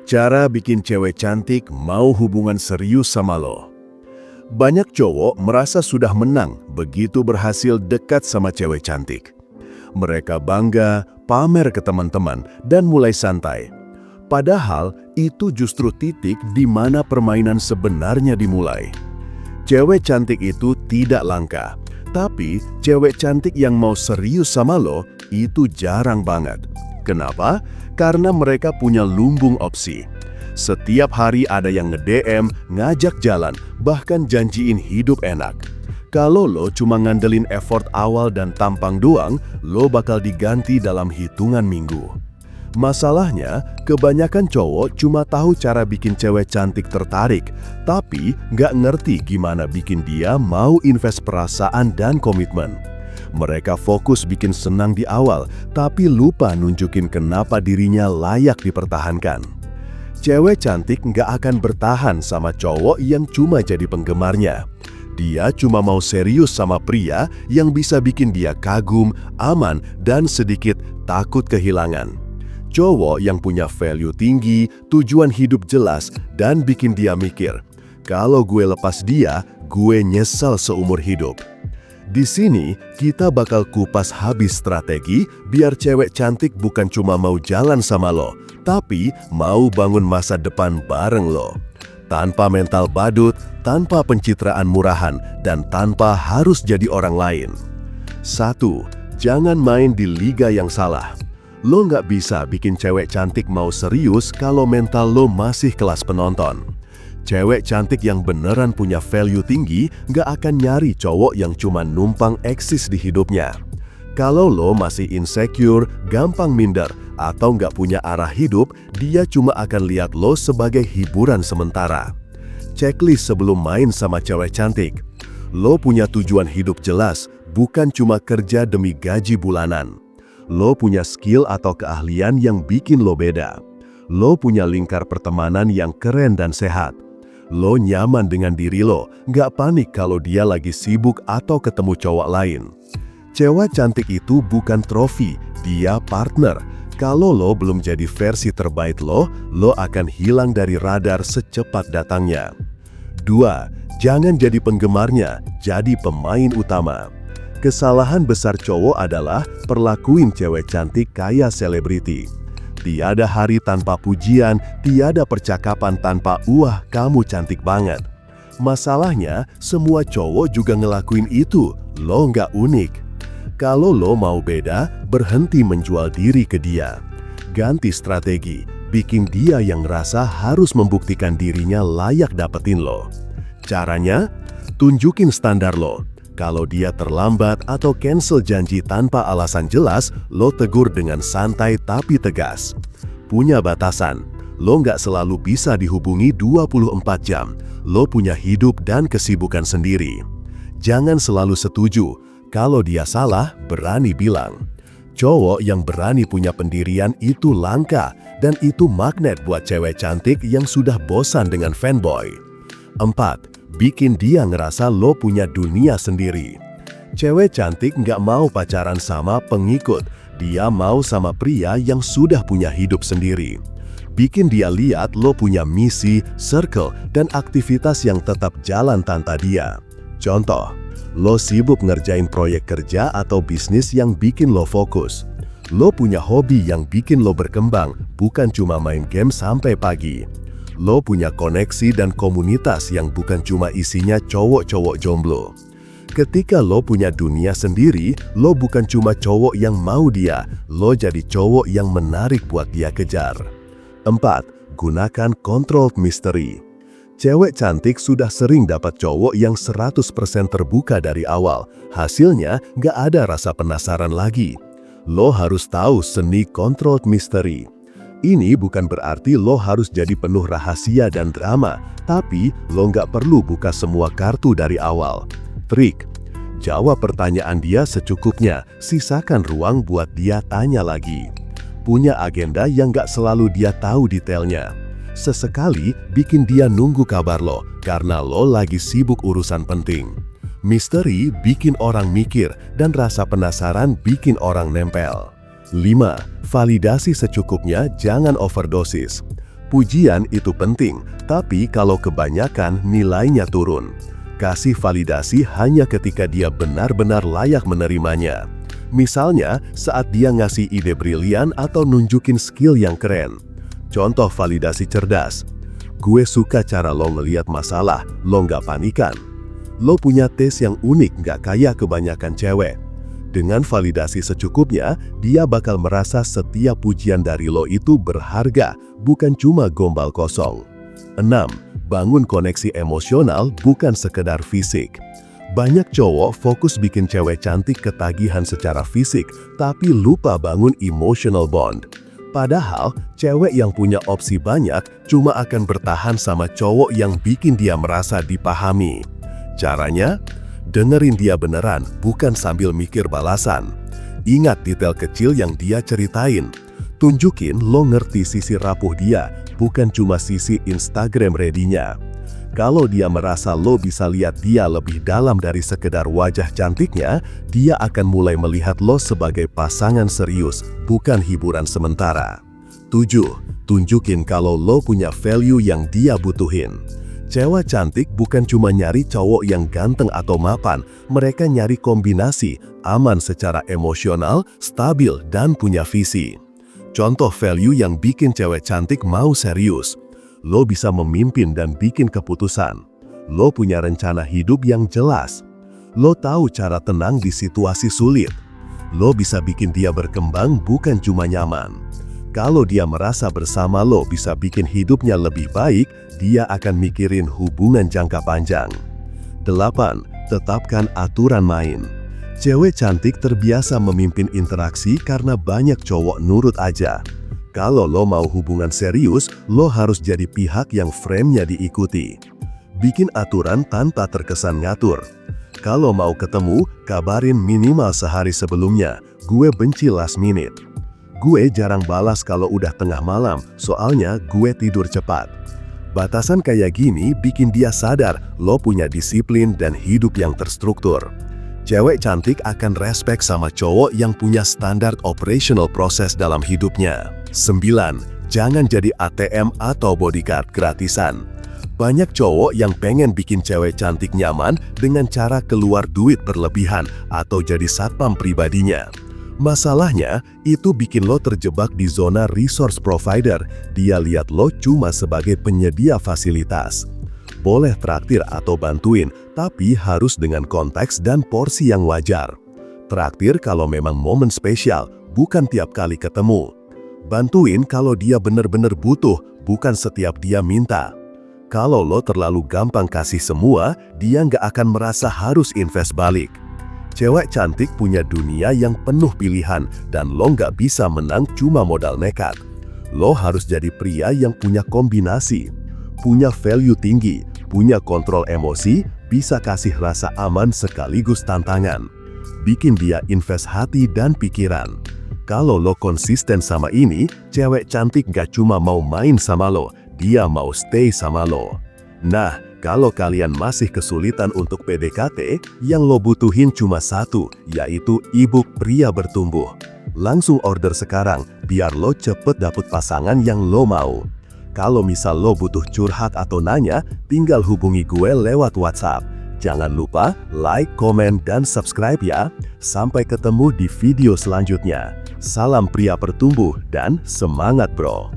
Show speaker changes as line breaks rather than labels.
Cara bikin cewek cantik mau hubungan serius sama lo. Banyak cowok merasa sudah menang begitu berhasil dekat sama cewek cantik. Mereka bangga, pamer ke teman-teman, dan mulai santai. Padahal itu justru titik di mana permainan sebenarnya dimulai. Cewek cantik itu tidak langka, tapi cewek cantik yang mau serius sama lo itu jarang banget. Kenapa? Karena mereka punya lumbung opsi. Setiap hari ada yang nge-DM, ngajak jalan, bahkan janjiin hidup enak. Kalau lo cuma ngandelin effort awal dan tampang doang, lo bakal diganti dalam hitungan minggu. Masalahnya, kebanyakan cowok cuma tahu cara bikin cewek cantik tertarik, tapi nggak ngerti gimana bikin dia mau invest perasaan dan komitmen. Mereka fokus bikin senang di awal, tapi lupa nunjukin kenapa dirinya layak dipertahankan. Cewek cantik nggak akan bertahan sama cowok yang cuma jadi penggemarnya. Dia cuma mau serius sama pria yang bisa bikin dia kagum, aman, dan sedikit takut kehilangan. Cowok yang punya value tinggi, tujuan hidup jelas, dan bikin dia mikir, kalau gue lepas dia, gue nyesal seumur hidup. Di sini, kita bakal kupas habis strategi biar cewek cantik bukan cuma mau jalan sama lo, tapi mau bangun masa depan bareng lo. Tanpa mental badut, tanpa pencitraan murahan, dan tanpa harus jadi orang lain. 1. Jangan main di liga yang salah. Lo nggak bisa bikin cewek cantik mau serius kalau mental lo masih kelas penonton. Cewek cantik yang beneran punya value tinggi nggak akan nyari cowok yang cuma numpang eksis di hidupnya. Kalau lo masih insecure, gampang minder, atau nggak punya arah hidup, dia cuma akan lihat lo sebagai hiburan sementara. Checklist sebelum main sama cewek cantik. Lo punya tujuan hidup jelas, bukan cuma kerja demi gaji bulanan. Lo punya skill atau keahlian yang bikin lo beda. Lo punya lingkar pertemanan yang keren dan sehat. Lo nyaman dengan diri lo, nggak panik kalau dia lagi sibuk atau ketemu cowok lain. Cewek cantik itu bukan trofi, dia partner. Kalau lo belum jadi versi terbaik lo akan hilang dari radar secepat datangnya. 2. Jangan jadi penggemarnya, jadi pemain utama. Kesalahan besar cowok adalah perlakuin cewek cantik kayak selebriti. Tiada hari tanpa pujian, tiada percakapan tanpa "wah, kamu cantik banget". Masalahnya, semua cowok juga ngelakuin itu, lo nggak unik. Kalau lo mau beda, berhenti menjual diri ke dia. Ganti strategi, bikin dia yang ngerasa harus membuktikan dirinya layak dapetin lo. Caranya, tunjukin standar lo. Kalau dia terlambat atau cancel janji tanpa alasan jelas, lo tegur dengan santai tapi tegas. Punya batasan, lo nggak selalu bisa dihubungi 24 jam. Lo punya hidup dan kesibukan sendiri. Jangan selalu setuju. Kalau dia salah, berani bilang. Cowok yang berani punya pendirian itu langka, dan itu magnet buat cewek cantik yang sudah bosan dengan fanboy. 4. Bikin dia ngerasa lo punya dunia sendiri. Cewek cantik nggak mau pacaran sama pengikut, dia mau sama pria yang sudah punya hidup sendiri. Bikin dia lihat lo punya misi, circle, dan aktivitas yang tetap jalan tanpa dia. Contoh, lo sibuk ngerjain proyek kerja atau bisnis yang bikin lo fokus. Lo punya hobi yang bikin lo berkembang, bukan cuma main game sampai pagi. Lo punya koneksi dan komunitas yang bukan cuma isinya cowok-cowok jomblo. Ketika lo punya dunia sendiri, lo bukan cuma cowok yang mau dia, lo jadi cowok yang menarik buat dia kejar. 4. Gunakan controlled mystery. Cewek cantik sudah sering dapat cowok yang 100% terbuka dari awal. Hasilnya, nggak ada rasa penasaran lagi. Lo harus tahu seni controlled mystery. Ini bukan berarti lo harus jadi penuh rahasia dan drama, tapi lo nggak perlu buka semua kartu dari awal. Trik: jawab pertanyaan dia secukupnya, sisakan ruang buat dia tanya lagi. Punya agenda yang nggak selalu dia tahu detailnya. Sesekali bikin dia nunggu kabar lo, karena lo lagi sibuk urusan penting. Misteri bikin orang mikir, dan rasa penasaran bikin orang nempel. 5. Validasi secukupnya, jangan overdosis. Pujian itu penting, tapi kalau kebanyakan nilainya turun. Kasih validasi hanya ketika dia benar-benar layak menerimanya. Misalnya, saat dia ngasih ide brilian atau nunjukin skill yang keren. Contoh validasi cerdas. Gue suka cara lo ngeliat masalah, lo nggak panikan. Lo punya taste yang unik, nggak kayak kebanyakan cewek. Dengan validasi secukupnya, dia bakal merasa setiap pujian dari lo itu berharga, bukan cuma gombal kosong. 6. Bangun koneksi emosional, bukan sekedar fisik. Banyak cowok fokus bikin cewek cantik ketagihan secara fisik, tapi lupa bangun emotional bond. Padahal, cewek yang punya opsi banyak cuma akan bertahan sama cowok yang bikin dia merasa dipahami. Caranya? Dengerin dia beneran, bukan sambil mikir balasan. Ingat detail kecil yang dia ceritain. Tunjukin lo ngerti sisi rapuh dia, bukan cuma sisi Instagram ready-nya. Kalau dia merasa lo bisa lihat dia lebih dalam dari sekedar wajah cantiknya, dia akan mulai melihat lo sebagai pasangan serius, bukan hiburan sementara. 7. Tunjukin kalau lo punya value yang dia butuhin. Cewek cantik bukan cuma nyari cowok yang ganteng atau mapan, mereka nyari kombinasi, aman secara emosional, stabil, dan punya visi. Contoh value yang bikin cewek cantik mau serius. Lo bisa memimpin dan bikin keputusan. Lo punya rencana hidup yang jelas. Lo tahu cara tenang di situasi sulit. Lo bisa bikin dia berkembang bukan cuma nyaman. Kalau dia merasa bersama lo bisa bikin hidupnya lebih baik, dia akan mikirin hubungan jangka panjang. 8. Tetapkan aturan main. Cewek cantik terbiasa memimpin interaksi karena banyak cowok nurut aja. Kalau lo mau hubungan serius, lo harus jadi pihak yang frame-nya diikuti. Bikin aturan tanpa terkesan ngatur. Kalau mau ketemu, kabarin minimal sehari sebelumnya. Gue benci last minute. Gue jarang balas kalau udah tengah malam, soalnya gue tidur cepat. Batasan kayak gini bikin dia sadar lo punya disiplin dan hidup yang terstruktur. Cewek cantik akan respect sama cowok yang punya standar operational proses dalam hidupnya. 9. Jangan jadi ATM atau bodyguard gratisan. Banyak cowok yang pengen bikin cewek cantik nyaman dengan cara keluar duit berlebihan atau jadi satpam pribadinya. Masalahnya, itu bikin lo terjebak di zona resource provider. Dia lihat lo cuma sebagai penyedia fasilitas. Boleh traktir atau bantuin, tapi harus dengan konteks dan porsi yang wajar. Traktir kalau memang momen spesial, bukan tiap kali ketemu. Bantuin kalau dia benar-benar butuh, bukan setiap dia minta. Kalau lo terlalu gampang kasih semua, dia nggak akan merasa harus invest balik. Cewek cantik punya dunia yang penuh pilihan dan lo nggak bisa menang cuma modal nekat. Lo harus jadi pria yang punya kombinasi, punya value tinggi, punya kontrol emosi, bisa kasih rasa aman sekaligus tantangan. Bikin dia invest hati dan pikiran. Kalau lo konsisten sama ini, cewek cantik nggak cuma mau main sama lo, dia mau stay sama lo. Nah, kalau kalian masih kesulitan untuk PDKT, yang lo butuhin cuma satu, yaitu e-book Pria Bertumbuh. Langsung order sekarang, biar lo cepet dapet pasangan yang lo mau. Kalau misal lo butuh curhat atau nanya, tinggal hubungi gue lewat WhatsApp. Jangan lupa like, komen, dan subscribe ya. Sampai ketemu di video selanjutnya. Salam pria bertumbuh dan semangat bro.